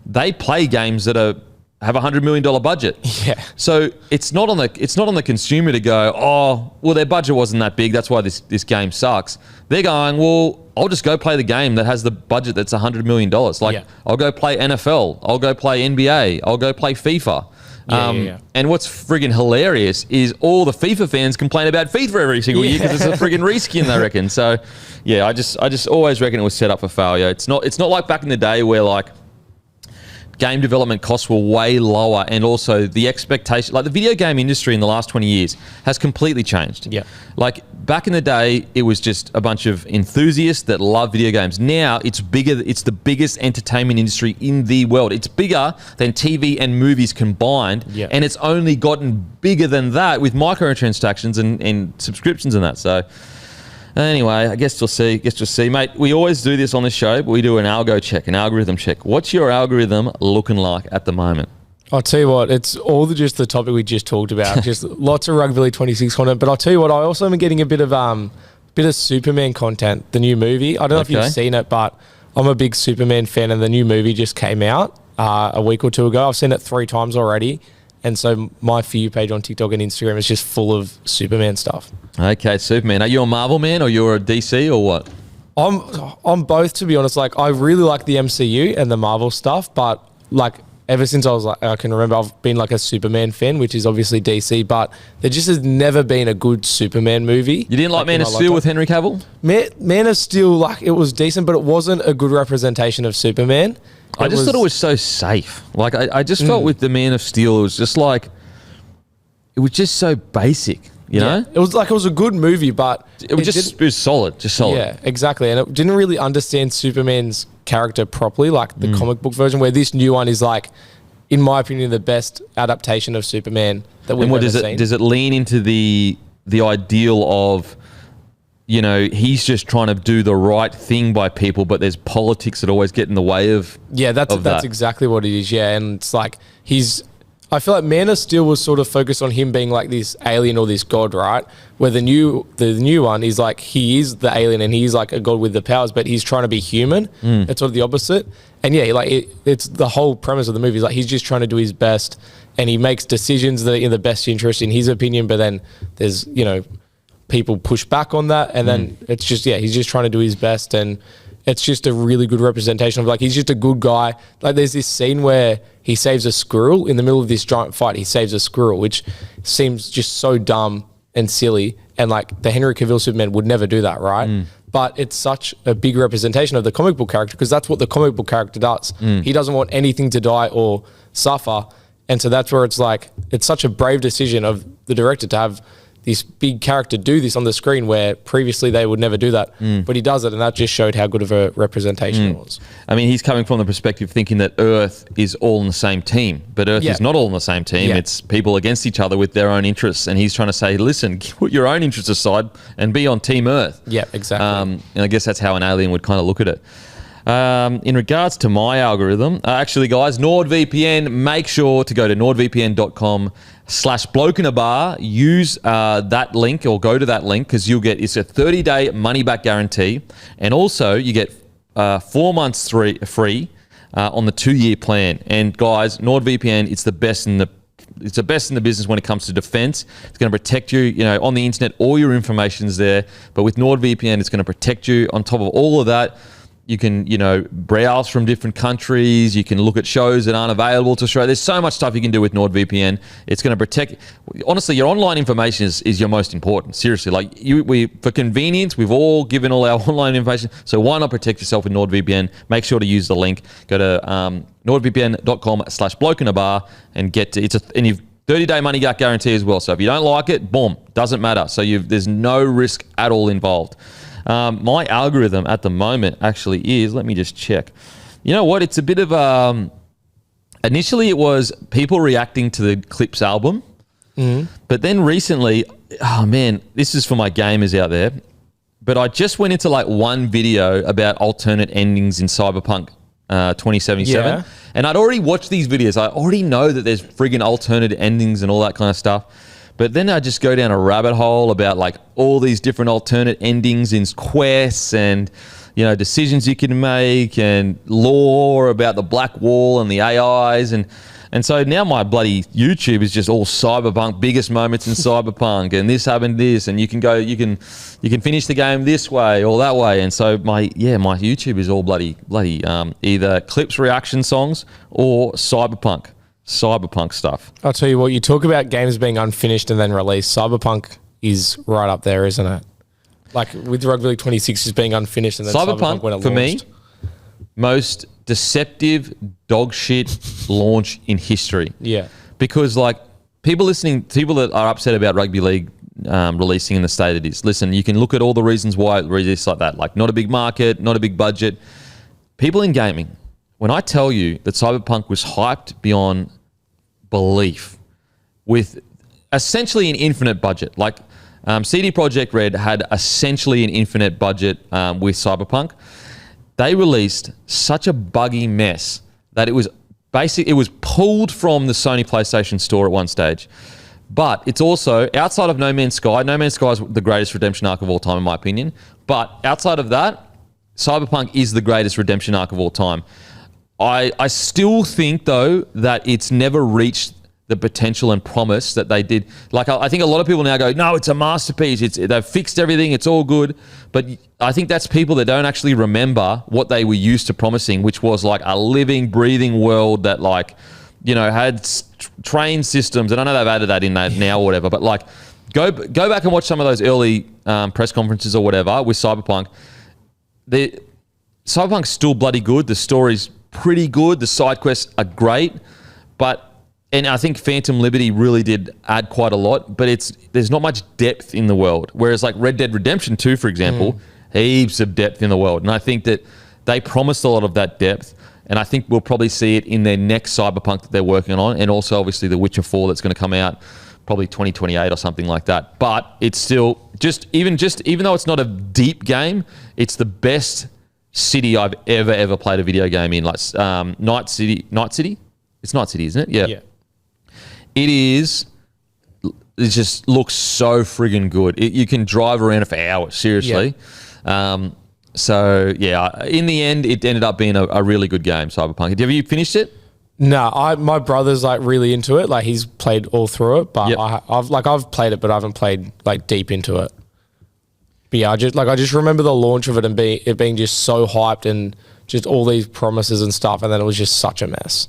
they play games that have $100 million budget. Yeah. So it's not on the consumer to go, oh, well, their budget wasn't that big, that's why this game sucks. They're going, well, I'll just go play the game that has the budget that's $100 million. Like I'll go play NFL, I'll go play NBA, I'll go play FIFA. And what's friggin' hilarious is all the FIFA fans complain about FIFA every single year because it's a friggin' reskin, they reckon. So, yeah, I just always reckon it was set up for failure. It's not like back in the day where like game development costs were way lower, and also the expectation, like the video game industry in the last 20 years has completely changed. Yeah. Like back in the day, it was just a bunch of enthusiasts that love video games. Now it's bigger. It's the biggest entertainment industry in the world. It's bigger than TV and movies combined. Yeah. And it's only gotten bigger than that with microtransactions and subscriptions and that. So Anyway, I guess you'll see. Mate, we always do this on the show, but we do an algo check, an algorithm check. What's your algorithm looking like at the moment? I'll tell you what, it's all just the topic we just talked about. Just lots of Rugby League 26 content. But I'll tell you what, I also am getting a bit of Superman content, the new movie. I don't know if you've seen it, but I'm a big Superman fan, and the new movie just came out a week or two ago. I've seen it 3 times already. And so my For You page on TikTok and Instagram is just full of Superman stuff. Okay, Superman. Are you a Marvel man or you're a DC or what? I'm both, to be honest. Like, I really like the MCU and the Marvel stuff, but like ever since I can remember, I've been like a Superman fan, which is obviously DC, but there just has never been a good Superman movie. You didn't like Man of Steel with Henry Cavill? Man of Steel, like, it was decent, but it wasn't a good representation of Superman. I just thought it was so safe. Like, I just felt with the Man of Steel, it was just like, it was just so basic, you know? It was a good movie, but it was solid, just solid. Yeah, exactly. And it didn't really understand Superman's character properly, like the comic book version, where this new one is like, in my opinion, the best adaptation of Superman that we've ever seen. Does it lean into the ideal of, you know, he's just trying to do the right thing by people, but there's politics that always get in the way of that's exactly what it is. Yeah, and it's like I feel like Man of Steel was sort of focused on him being like this alien or this god, right? Where the new one is like, he is the alien and he's like a god with the powers, but he's trying to be human. It's sort of the opposite. And yeah, like it's the whole premise of the movie is like, he's just trying to do his best, and he makes decisions that are in the best interest in his opinion. But then there's, you know, people push back on that, and then it's just, he's just trying to do his best, and it's just a really good representation of, like, he's just a good guy. Like, there's this scene where he saves a squirrel in the middle of this giant fight. He saves a squirrel, which seems just so dumb and silly, and like the Henry Cavill Superman would never do that, right? But it's such a big representation of the comic book character, because that's what the comic book character does. He doesn't want anything to die or suffer, and so that's where it's like, it's such a brave decision of the director to have this big character do this on the screen, where previously they would never do that. But he does it, and that just showed how good of a representation it was. I mean, he's coming from the perspective thinking that Earth is all in the same team, but Earth is not all in the same team. It's people against each other with their own interests, and he's trying to say, listen, put your own interests aside and be on Team Earth. Yeah, exactly. And I guess that's how an alien would kind of look at it. In regards to my algorithm, actually, guys, NordVPN, make sure to go to nordvpn.com/blokeinabar. Use that link, or go to that link, because it's a 30-day money-back guarantee. And also, you get 4 months free on the 2-year plan. And guys, NordVPN, it's the best in the business when it comes to defense. It's going to protect you, you know, on the internet, all your information's there. But with NordVPN, it's going to protect you. On top of all of that, you can, you know, browse from different countries. You can look at shows that aren't available to Australia. There's so much stuff you can do with NordVPN. It's going to protect. Honestly, your online information is your most important. Seriously, like for convenience, we've all given all our online information. So why not protect yourself with NordVPN? Make sure to use the link. Go to nordvpn.com/blokeinabar and get to and you've 30-day money back guarantee as well. So if you don't like it, boom, doesn't matter. So there's no risk at all involved. My algorithm at the moment actually is, let me just check. You know what? It's a bit of initially it was people reacting to the Clips album. But then recently, oh man, this is for my gamers out there, but I just went into like one video about alternate endings in Cyberpunk 2077. And I'd already watched these videos. I already know that there's friggin' alternate endings and all that kind of stuff. But then I just go down a rabbit hole about like all these different alternate endings in quests, and, you know, decisions you can make, and lore about the Black Wall and the AIs. And so now my bloody YouTube is just all Cyberpunk, biggest moments in Cyberpunk, and this happened, this, and you can finish the game this way or that way. And so my YouTube is all bloody either Clips reaction songs or Cyberpunk stuff. I'll tell you what, you talk about games being unfinished and then released. Cyberpunk is right up there, isn't it? Like with Rugby League 26 is being unfinished, and then Cyberpunk when it for launched. Me, most deceptive dog shit launch in history. Yeah. Because like people that are upset about Rugby League releasing in the state it is, listen, you can look at all the reasons why it released like that. Like, not a big market, not a big budget. People in gaming, when I tell you that Cyberpunk was hyped beyond belief with essentially an infinite budget, like CD Projekt Red had essentially an infinite budget with Cyberpunk. They released such a buggy mess that it was pulled from the Sony PlayStation Store at one stage. But it's also, outside of No Man's Sky is the greatest redemption arc of all time, in my opinion. But outside of that, Cyberpunk is the greatest redemption arc of all time. I still think, though, that it's never reached the potential and promise that they did. Like, I think a lot of people now go, no, it's a masterpiece. They've fixed everything. It's all good. But I think that's people that don't actually remember what they were used to promising, which was like a living, breathing world that, like, you know, had train systems. And I know they've added that in that now or whatever. But, like, go back and watch some of those early press conferences or whatever with Cyberpunk. Cyberpunk's still bloody good. The story's pretty good. The side quests are great. And I think Phantom Liberty really did add quite a lot, but there's not much depth in the world. Whereas like Red Dead Redemption 2, for example, heaps of depth in the world. And I think that they promised a lot of that depth. And I think we'll probably see it in their next Cyberpunk that they're working on. And also obviously The Witcher 4 that's going to come out probably 2028 or something like that. But it's still even though it's not a deep game, it's the best city I've ever played a video game in. Like Night City. It's Night City, isn't it? Yeah. It just looks so friggin' good. You can drive around it for hours, seriously. Yeah. So, yeah, in the end, it ended up being a really good game, Cyberpunk. Have you finished it? No, my brother's like really into it. Like he's played all through it, but I've played it, but I haven't played like deep into it. But yeah, I just remember the launch of it and it being just so hyped and just all these promises and stuff, and then it was just such a mess.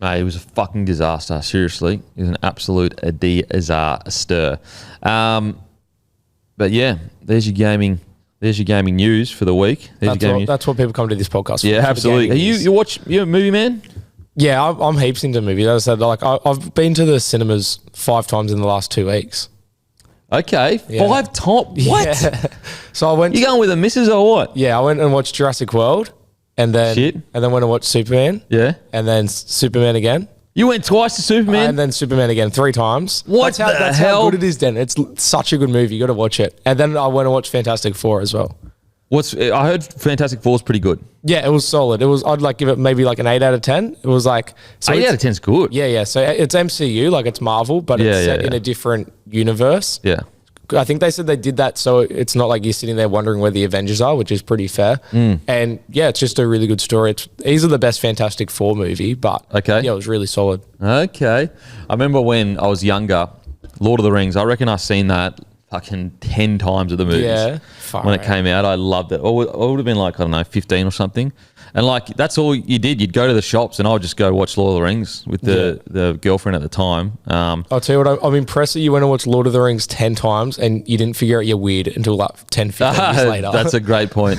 Mate, it was a fucking disaster. Seriously, it was an absolute disaster. But yeah, there's your gaming news for the week. That's what people come to this podcast for. Yeah, absolutely. You're a movie man? Yeah, I'm heaps into movies. As I said, like I've been to the cinemas 5 times in the last 2 weeks. Okay, yeah. 5 times. What? Yeah. So I went. You going with the missus or what? Yeah, I went and watched Jurassic World. And then went and watched Superman. Yeah. And then Superman again. You went twice to Superman? And then Superman again 3 times. That's how good it is, Dan. It's such a good movie. You got to watch it. And then I went and watched Fantastic Four as well. I heard Fantastic Four is pretty good. Yeah, it was solid. I'd like give it maybe like an 8 out of 10. It was like 8 out of 10 is good. Yeah. So it's MCU, like it's Marvel, but it's set in a different universe. Yeah. I think they said they did that so it's not like you're sitting there wondering where the Avengers are, which is pretty fair. And yeah, it's just a really good story. It's easily the best Fantastic Four movie, but yeah, it was really solid. Okay. I remember when I was younger, Lord of the Rings, I reckon I've seen that fucking 10 times at the movies. Yeah. When it came out, I loved it. I would have been like, I don't know, 15 or something. And like, that's all you did. You'd go to the shops and I would just go watch Lord of the Rings with the girlfriend at the time. I'll tell you what, I'm impressed that you went and watched Lord of the Rings 10 times and you didn't figure out you're weird until like 10, 15 years later. That's a great point.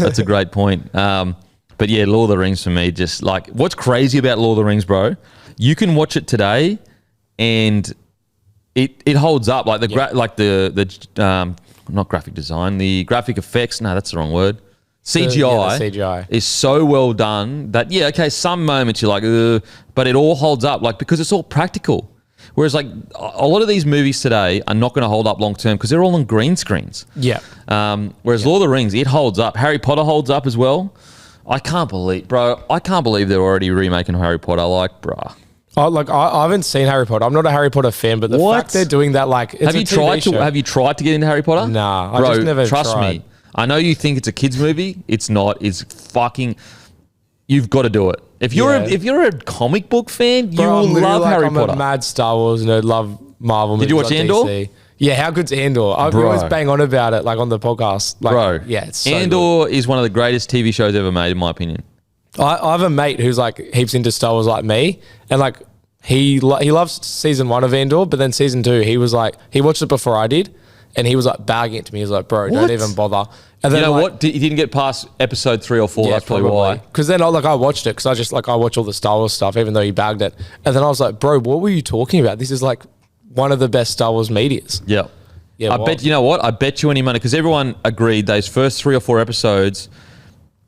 But yeah, Lord of the Rings for me, just like, what's crazy about Lord of the Rings, bro, you can watch it today and it holds up. Like not graphic design, the graphic effects, no, that's the wrong word. CGI is so well done that, some moments you're like, but it all holds up, like, because it's all practical. Whereas, like, a lot of these movies today are not going to hold up long term because they're all on green screens. Yeah. Whereas Lord of the Rings, it holds up. Harry Potter holds up as well. I can't believe they're already remaking Harry Potter. Like, bruh. I haven't seen Harry Potter. I'm not a Harry Potter fan, but the fact they're doing that, like, it's have you tried to get into Harry Potter? Nah, I just never trust tried. Me. I know you think it's a kids movie. It's not. It's fucking. You've got to do it. If you're a comic book fan, you will love Harry Potter. I'm a mad Star Wars nerd. Love Marvel movies. Did you watch Andor? DC. Yeah, how good's Andor? I always bang on about it, like on the podcast. Like, yeah, it's so Andor is one of the greatest TV shows ever made, in my opinion. I have a mate who's like heaps into Star Wars like me, and like he loves season 1 of Andor, but then season 2 he was like he watched it before I did. And he was like bagging it to me. He was like, bro, don't even bother. And then, you know what? He didn't get past episode 3 or 4. That's probably why. Because then I watched it because I watch all the Star Wars stuff, even though he bagged it. And then I was like, bro, what were you talking about? This is like one of the best Star Wars medias. Yeah. I bet, you know what? I bet you any money, because everyone agreed those first 3 or 4 episodes,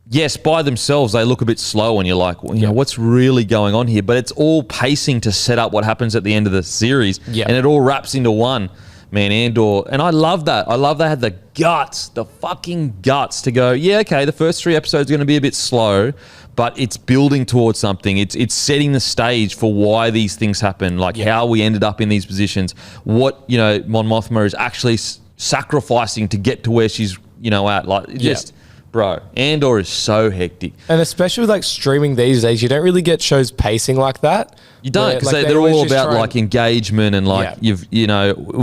yes, by themselves, they look a bit slow and you're like, well, you know, what's really going on here? But it's all pacing to set up what happens at the end of the series. Yeah. And it all wraps into one. man, Andor. And I love that. I love they had the guts, the fucking guts to go, yeah, okay, the first 3 episodes are going to be a bit slow, but it's building towards something. It's setting the stage for why these things happen, like how we ended up in these positions, what, you know, Mon Mothma is actually sacrificing to get to where she's, you know, at. Like, just... Bro, Andor is so hectic. And especially with like streaming these days, you don't really get shows pacing like that. You don't, because like, they're all about like engagement and like we've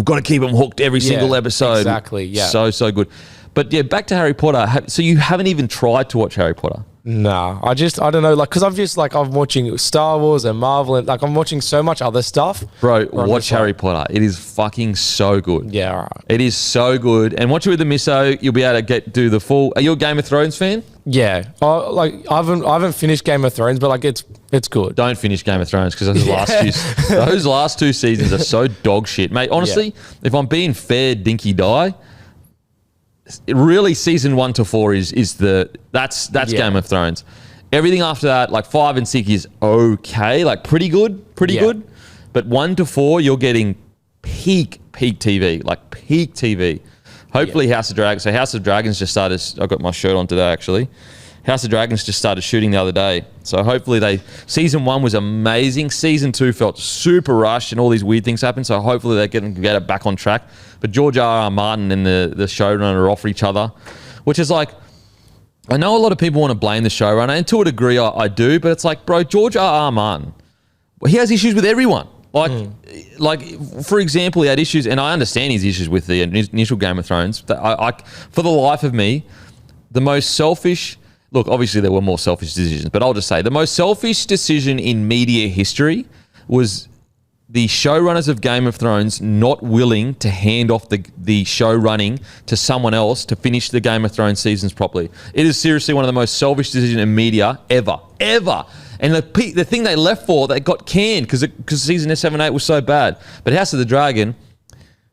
got to keep them hooked every single episode. Exactly, yeah. So good. But yeah, back to Harry Potter. So you haven't even tried to watch Harry Potter? Nah, I don't know, like, because I'm watching Star Wars and Marvel, and like I'm watching so much other stuff. Bro, watch Harry Potter. It is fucking so good. Yeah, all right. It is so good. And watch it with the misso, you'll be able to do the full... Are you a Game of Thrones fan? Yeah. I haven't finished Game of Thrones, but like it's good. Don't finish Game of Thrones because those last 2 seasons are so dog shit. Mate, honestly, if I'm being fair, dinky die... Really, season 1 to 4 is that's Game of Thrones. Everything after that, like 5 and 6 is okay, like pretty good. But 1 to 4, you're getting peak TV, like peak TV. Hopefully, House of Dragons. So House of Dragons just started. I got my shirt on today actually. House of Dragons just started shooting the other day. So hopefully season 1 was amazing. Season 2 felt super rushed and all these weird things happened. So hopefully they can get it back on track. But George R.R. Martin and the showrunner are off each other, which is like, I know a lot of people want to blame the showrunner, and to a degree I do, but it's like, bro, George R.R. Martin, he has issues with everyone. Like, for example, he had issues, and I understand his issues with the initial Game of Thrones. For the life of me, the most selfish... Look, obviously there were more selfish decisions, but I'll just say the most selfish decision in media history was the showrunners of Game of Thrones not willing to hand off the show running to someone else to finish the Game of Thrones seasons properly. It is seriously one of the most selfish decisions in media ever. And the thing they left for, they got canned because season 7 and 8 was so bad. But House of the Dragon...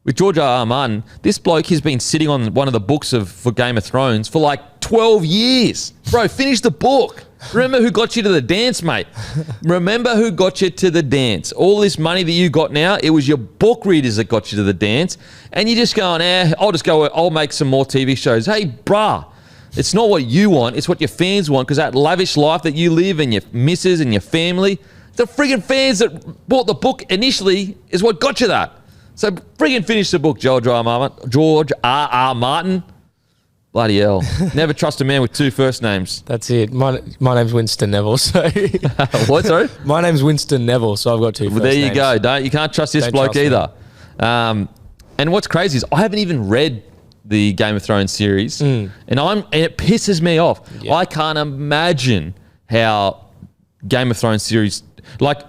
With George R.R. Martin, this bloke has been sitting on one of the books for Game of Thrones for like 12 years. Bro, finish the book. Remember who got you to the dance, mate. Remember who got you to the dance. All this money that you got now, it was your book readers that got you to the dance. And you're just going, I'll make some more TV shows. Hey, bruh, it's not what you want. It's what your fans want, because that lavish life that you live and your missus and your family, the friggin' fans that bought the book initially is what got you that. So friggin' finish the book, George R.R. Martin. Bloody hell. Never trust a man with 2 first names. That's it. My name's Winston Neville, so... What, sorry? My name's Winston Neville, so I've got 2 first names. There you go. You can't trust this bloke either. And what's crazy is I haven't even read the Game of Thrones series, and it pisses me off. Yeah. I can't imagine how Game of Thrones series... Like...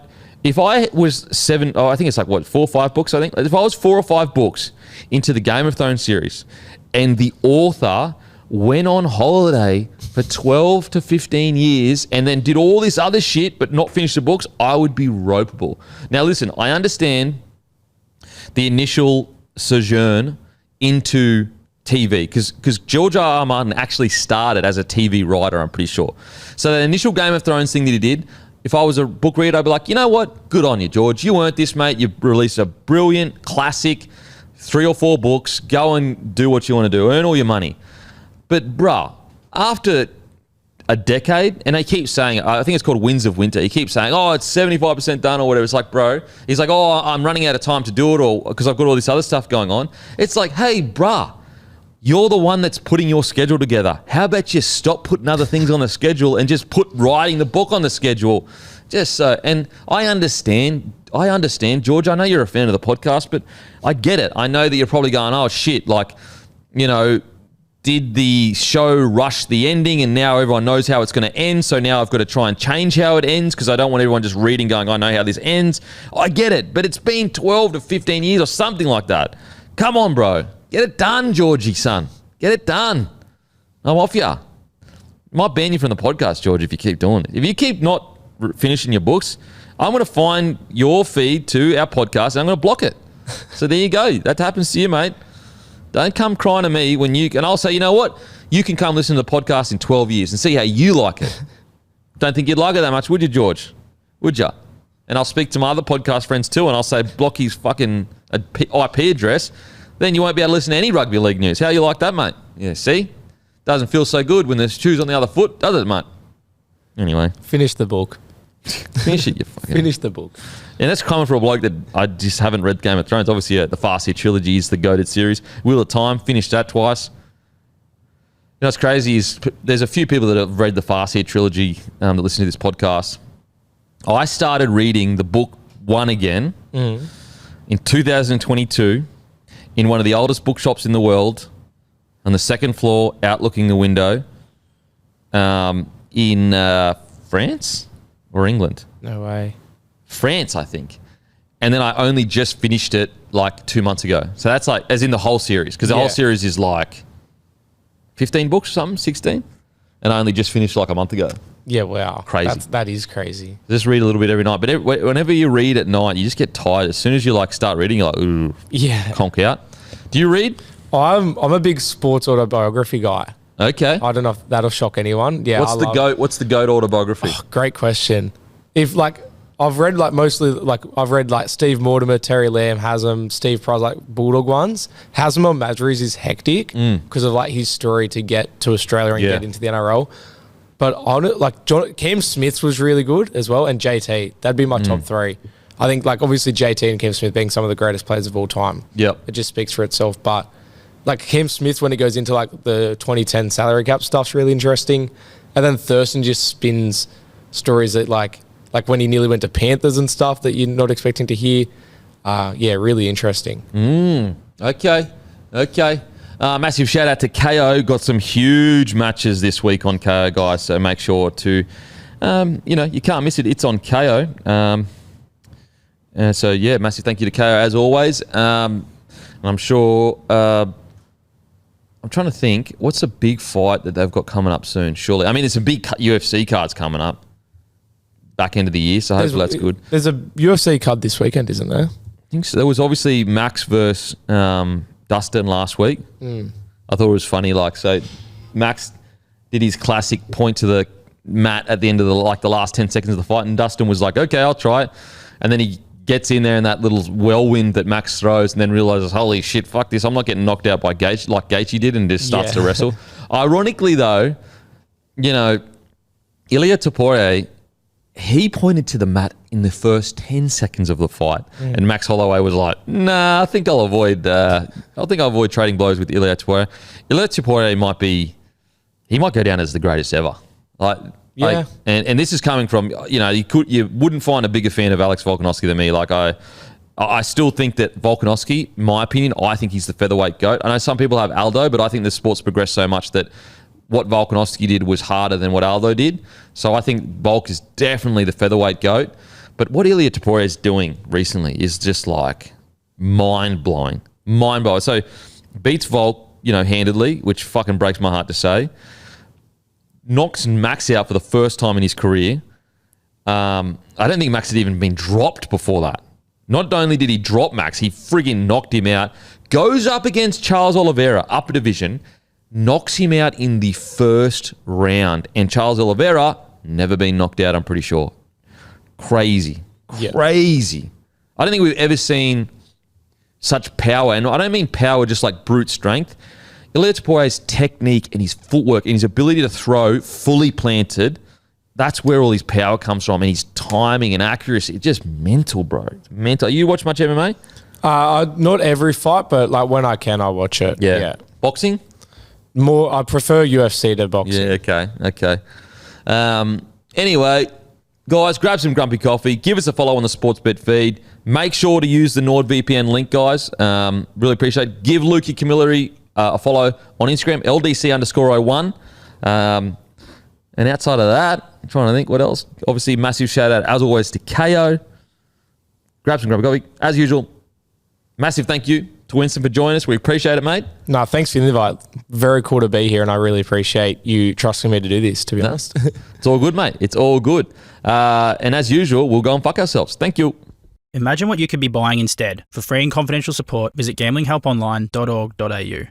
If I was I think it's like, 4 or 5 books, I think. If I was 4 or 5 books into the Game of Thrones series and the author went on holiday for 12 to 15 years and then did all this other shit but not finish the books, I would be ropeable. Now, listen, I understand the initial sojourn into TV because George R.R. Martin actually started as a TV writer, I'm pretty sure. So the initial Game of Thrones thing that he did... If I was a book reader, I'd be like, you know what? Good on you, George. You earned this, mate. You released a brilliant, classic 3 or 4 books. Go and do what you want to do. Earn all your money. But, bruh, after a decade, and they keep saying, I think it's called Winds of Winter. He keeps saying, it's 75% done or whatever. It's like, bro, he's like, I'm running out of time to do it or because I've got all this other stuff going on. It's like, hey, bruh. You're the one that's putting your schedule together. How about you stop putting other things on the schedule and just put writing the book on the schedule? Just so, and I understand, George. I know you're a fan of the podcast, but I get it. I know that you're probably going, oh shit, like, you know, did the show rush the ending and now everyone knows how it's going to end, so now I've got to try and change how it ends because I don't want everyone just reading going, I know how this ends. I get it, but it's been 12 to 15 years or something like that. Come on, bro. Get it done, Georgie, son. Get it done. I'm off ya. Might ban you from the podcast, George, if you keep doing it. If you keep not finishing your books, I'm going to find your feed to our podcast and I'm going to block it. So there you go. That happens to you, mate. Don't come crying to me when you... And I'll say, you know what? You can come listen to the podcast in 12 years and see how you like it. Don't think you'd like it that much, would you, George? Would you? And I'll speak to my other podcast friends too and I'll say, block his fucking IP address. Then you won't be able to listen to any rugby league news. How you like that, mate? Yeah, see? Doesn't feel so good when there's shoes on the other foot, does it, mate? Anyway. Finish the book. Finish it, you fucking... Finish the book. And that's common for a bloke that I just haven't read Game of Thrones. Obviously, the Farseer trilogy is the goated series. Wheel of Time, finished that twice. You know what's crazy is there's a few people that have read the Farseer trilogy that listen to this podcast. I started reading the book one again in 2022 in one of the oldest bookshops in the world on the second floor, outlooking the window in France or England. No way. France, I think. And then I only just finished it like 2 months ago. So that's like, as in the whole series, because the whole series is like 15 books or something, 16. And I only just finished like a month ago. Yeah, wow. Crazy. That is crazy. Just read a little bit every night. But whenever you read at night, you just get tired. As soon as you like start reading, you're like, ooh, conk out. Do you read? I'm a big sports autobiography guy. Okay. I don't know if that'll shock anyone. Yeah. What's the GOAT autobiography? Oh, great question. If like I've read like mostly like I've read like Steve Mortimer, Terry Lamb, Haslam, Steve Price, like Bulldog ones. Haslam on Masries is hectic because of like his story to get to Australia and get into the NRL. But on it, like Cam Smith's was really good as well, and JT. That'd be my top three. I think like obviously JT and Cam Smith being some of the greatest players of all time. Yep. It just speaks for itself. But like Cam Smith, when it goes into like the 2010 salary cap stuff's really interesting. And then Thurston just spins stories that like when he nearly went to Panthers and stuff that you're not expecting to hear. Really interesting. Okay. Massive shout out to KO. Got some huge matches this week on KO, guys. So make sure to, you can't miss it. It's on KO. Massive thank you to KO as always. I'm sure, I'm trying to think, what's a big fight that they've got coming up soon, surely? I mean, there's some big UFC cards coming up back end of the year, so hopefully that's good. There's a UFC card this weekend, isn't there? I think so. There was obviously Max versus Dustin last week. I thought it was funny. Like, so Max did his classic point to the mat at the end of the last 10 seconds of the fight, and Dustin was like, okay, I'll try it. And then he gets in there in that little whirlwind that Max throws and then realizes, holy shit, fuck this. I'm not getting knocked out by Gaethje like Gaethje did, and just starts to wrestle. Ironically, though, Ilia Topuria, he pointed to the mat in the first 10 seconds of the fight, and Max Holloway was like, "Nah, I think I'll avoid trading blows with Ilia Topuria." Ilia Topuria might go down as the greatest ever. And this is coming from you wouldn't find a bigger fan of Alex Volkanovski than me. Like I still think that Volkanovski, in my opinion, I think he's the featherweight GOAT. I know some people have Aldo, but I think the sport's progressed so much that what Volkanovski did was harder than what Aldo did. So I think Volk is definitely the featherweight GOAT. But what Ilia Topuria is doing recently is just like mind-blowing. So beats Volk, handedly, which fucking breaks my heart to say. Knocks Max out for the first time in his career. I don't think Max had even been dropped before that. Not only did he drop Max, he friggin' knocked him out. Goes up against Charles Oliveira, upper division, knocks him out in the first round. And Charles Oliveira, never been knocked out, I'm pretty sure. Crazy. Crazy. I don't think we've ever seen such power. And I don't mean power just like brute strength. Ilia Topuria's technique and his footwork and his ability to throw fully planted, that's where all his power comes from. And his timing and accuracy, it's just mental, bro. It's mental. You watch much MMA? Not every fight, but like when I can, I watch it. Yeah. Boxing? More, I prefer UFC to boxing. Yeah, okay. Anyway, guys, grab some Grumpy Coffee. Give us a follow on the Sportsbet feed. Make sure to use the NordVPN link, guys. Really appreciate it. Give Lukey Camilleri a follow on Instagram, LDC_01. And outside of that, I'm trying to think what else. Obviously, massive shout out, as always, to KO. Grab some Grumpy Coffee. As usual, massive thank you to Winston for joining us. We appreciate it, mate. No, thanks for the invite. Very cool to be here, and I really appreciate you trusting me to do this, to be honest. It's all good, mate. It's all good. And as usual, we'll go and fuck ourselves. Thank you. Imagine what you could be buying instead. For free and confidential support, visit gamblinghelponline.org.au.